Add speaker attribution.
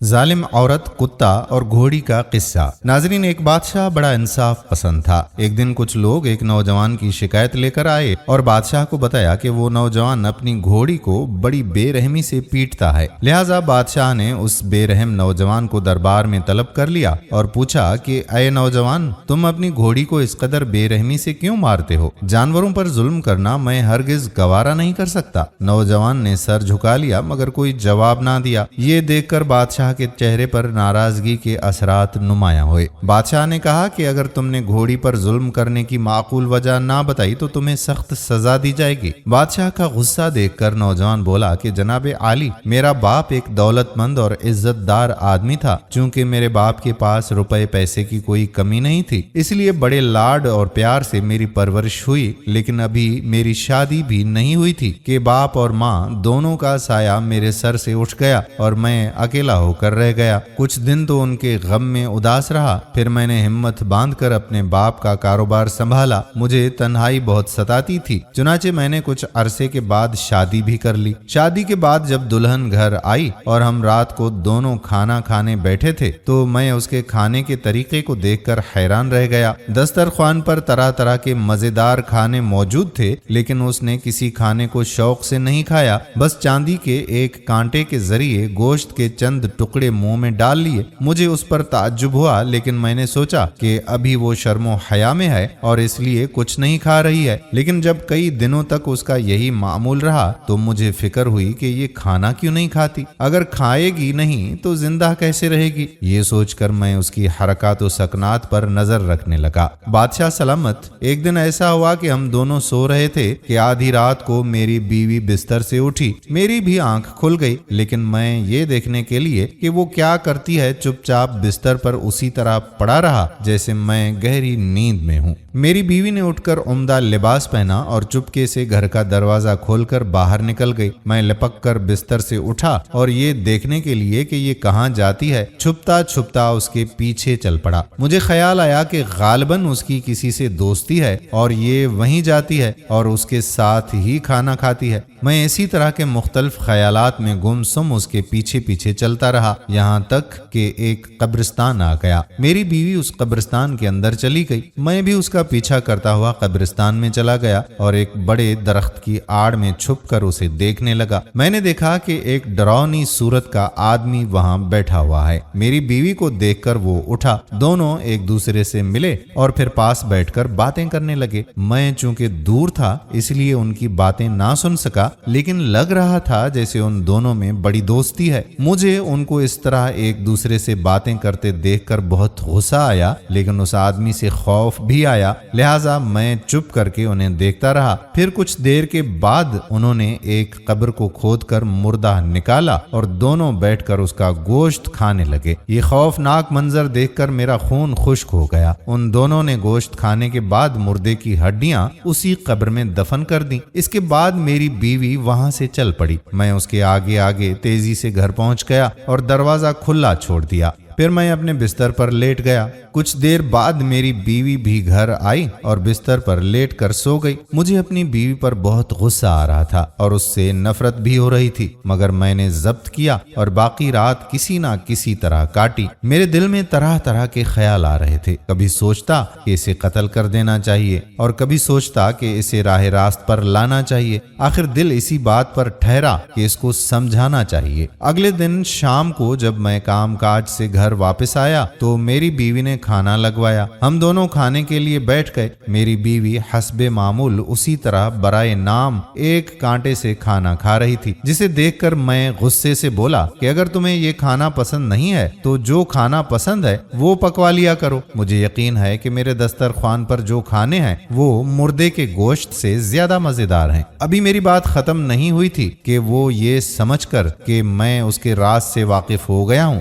Speaker 1: ظالم عورت، کتا اور گھوڑی کا قصہ۔ ناظرین، ایک بادشاہ بڑا انصاف پسند تھا۔ ایک دن کچھ لوگ ایک نوجوان کی شکایت لے کر آئے اور بادشاہ کو بتایا کہ وہ نوجوان اپنی گھوڑی کو بڑی بے رحمی سے پیٹتا ہے۔ لہٰذا بادشاہ نے اس بے رحم نوجوان کو دربار میں طلب کر لیا اور پوچھا کہ اے نوجوان، تم اپنی گھوڑی کو اس قدر بے رحمی سے کیوں مارتے ہو؟ جانوروں پر ظلم کرنا میں ہرگز گوارا نہیں کر سکتا۔ نوجوان نے سر جھکا لیا مگر کوئی جواب نہ دیا۔ یہ دیکھ کر بادشاہ کے چہرے پر ناراضگی کے اثرات نمایاں ہوئے۔ بادشاہ نے کہا کہ اگر تم نے گھوڑی پر ظلم کرنے کی معقول وجہ نہ بتائی تو تمہیں سخت سزا دی جائے گی۔ بادشاہ کا غصہ دیکھ کر نوجوان بولا کہ جناب عالی، میرا باپ ایک دولت مند اور عزت دار آدمی تھا۔ چونکہ میرے باپ کے پاس روپے پیسے کی کوئی کمی نہیں تھی، اس لیے بڑے لاڈ اور پیار سے میری پرورش ہوئی، لیکن ابھی میری شادی بھی نہیں ہوئی تھی کہ باپ اور ماں دونوں کا سایہ میرے سر سے اٹھ گیا اور میں اکیلا ہو کر رہ گیا۔ کچھ دن تو ان کے غم میں اداس رہا، پھر میں نے ہمت باندھ کر اپنے باپ کا کاروبار سنبھالا۔ مجھے تنہائی بہت ستاتی تھی، چنانچہ میں نے کچھ عرصے کے بعد شادی بھی کر لی۔ شادی کے بعد جب دلہن گھر آئی اور ہم رات کو دونوں کھانا کھانے بیٹھے تھے تو میں اس کے کھانے کے طریقے کو دیکھ کر حیران رہ گیا۔ دسترخوان پر طرح طرح کے مزیدار کھانے موجود تھے، لیکن اس نے کسی کھانے کو شوق سے نہیں کھایا، بس چاندی کے ایک کانٹے کے ذریعے گوشت کے چند ٹکڑے منہ میں ڈال لیے۔ مجھے اس پر تعجب ہوا، لیکن میں نے سوچا کہ ابھی وہ شرم و حیا میں ہے اور اس لیے کچھ نہیں کھا رہی ہے۔ لیکن جب کئی دنوں تک اس کا یہی معمول رہا تو مجھے فکر ہوئی کہ یہ کھانا کیوں نہیں کھاتی؟ اگر کھائے گی نہیں تو زندہ کیسے رہے گی؟ یہ سوچ کر میں اس کی حرکات و سکنات پر نظر رکھنے لگا۔ بادشاہ سلامت، ایک دن ایسا ہوا کہ ہم دونوں سو رہے تھے کہ آدھی رات کو میری بیوی بستر سے اٹھی۔ میری بھی آنکھ کھل گئی، لیکن میں یہ دیکھنے کے لیے کہ وہ کیا کرتی ہے چپ چاپ بستر پر اسی طرح پڑا رہا جیسے میں گہری نیند میں ہوں۔ میری بیوی نے اٹھ کر عمدہ لباس پہنا اور چپکے سے گھر کا دروازہ کھول کر باہر نکل گئی۔ میں لپک کر بستر سے اٹھا اور یہ دیکھنے کے لیے کہ یہ کہاں جاتی ہے چھپتا چھپتا اس کے پیچھے چل پڑا۔ مجھے خیال آیا کہ غالباً اس کی کسی سے دوستی ہے اور یہ وہیں جاتی ہے اور اس کے ساتھ ہی کھانا کھاتی ہے۔ میں اسی طرح کے مختلف خیالات میں گم سم اس کے پیچھے پیچھے چلتا رہا، یہاں تک کہ ایک قبرستان آ گیا۔ میری بیوی اس قبرستان کے اندر چلی گئی، میں بھی اس کا پیچھا کرتا ہوا قبرستان میں چلا گیا اور ایک بڑے درخت کی آڑ میں چھپ کر اسے دیکھنے لگا۔ میں نے دیکھا کہ ایک ڈراؤنی صورت کا آدمی وہاں بیٹھا ہوا ہے۔ میری بیوی کو دیکھ کر وہ اٹھا، دونوں ایک دوسرے سے ملے اور پھر پاس بیٹھ کر باتیں کرنے لگے۔ میں چونکہ دور تھا اس لیے ان کی باتیں نہ سن سکا، لیکن لگ رہا تھا جیسے ان دونوں میں بڑی دوستی ہے۔ مجھے ان کو اس طرح ایک دوسرے سے باتیں کرتے دیکھ کر بہت غصہ آیا، لیکن اس آدمی سے خوف بھی آیا، لہٰذا میں چپ کر کے انہیں دیکھتا رہا۔ پھر کچھ دیر کے بعد انہوں نے ایک قبر کو کھود کر مردہ نکالا اور دونوں بیٹھ کر اس کا گوشت کھانے لگے۔ یہ خوفناک منظر دیکھ کر میرا خون خشک ہو گیا۔ ان دونوں نے گوشت کھانے کے بعد مردے کی ہڈیاں اسی قبر میں دفن کر دیں۔ اس کے بعد میری بیوی وہاں سے چل پڑی۔ میں اس کے آگے آگے تیزی سے گھر پہنچ گیا اور دروازہ کھلا چھوڑ دیا۔ پھر میں اپنے بستر پر لیٹ گیا۔ کچھ دیر بعد میری بیوی بھی گھر آئی اور بستر پر لیٹ کر سو گئی۔ مجھے اپنی بیوی پر بہت غصہ آ رہا تھا اور اس سے نفرت بھی ہو رہی تھی، مگر میں نے ضبط کیا اور باقی رات کسی نہ کسی طرح کاٹی۔ میرے دل میں طرح طرح کے خیال آ رہے تھے۔ کبھی سوچتا کہ اسے قتل کر دینا چاہیے اور کبھی سوچتا کہ اسے راہ راست پر لانا چاہیے۔ آخر دل اسی بات پر ٹھہرا کہ اس کو سمجھانا چاہیے۔ اگلے دن شام کو جب میں کام کاج سے گھر واپس آیا تو میری بیوی نے کھانا لگوایا۔ ہم دونوں کھانے کے لیے بیٹھ گئے۔ میری بیوی حسب معمول اسی طرح برائے نام ایک کانٹے سے کھانا کھا رہی تھی، جسے دیکھ کر میں غصے سے بولا کہ اگر تمہیں یہ کھانا پسند نہیں ہے تو جو کھانا پسند ہے وہ پکوا لیا کرو۔ مجھے یقین ہے کہ میرے دسترخوان پر جو کھانے ہیں وہ مردے کے گوشت سے زیادہ مزیدار ہیں۔ ابھی میری بات ختم نہیں ہوئی تھی کہ وہ یہ سمجھ کر کہ میں اس کے راز سے واقف ہو گیا ہوں،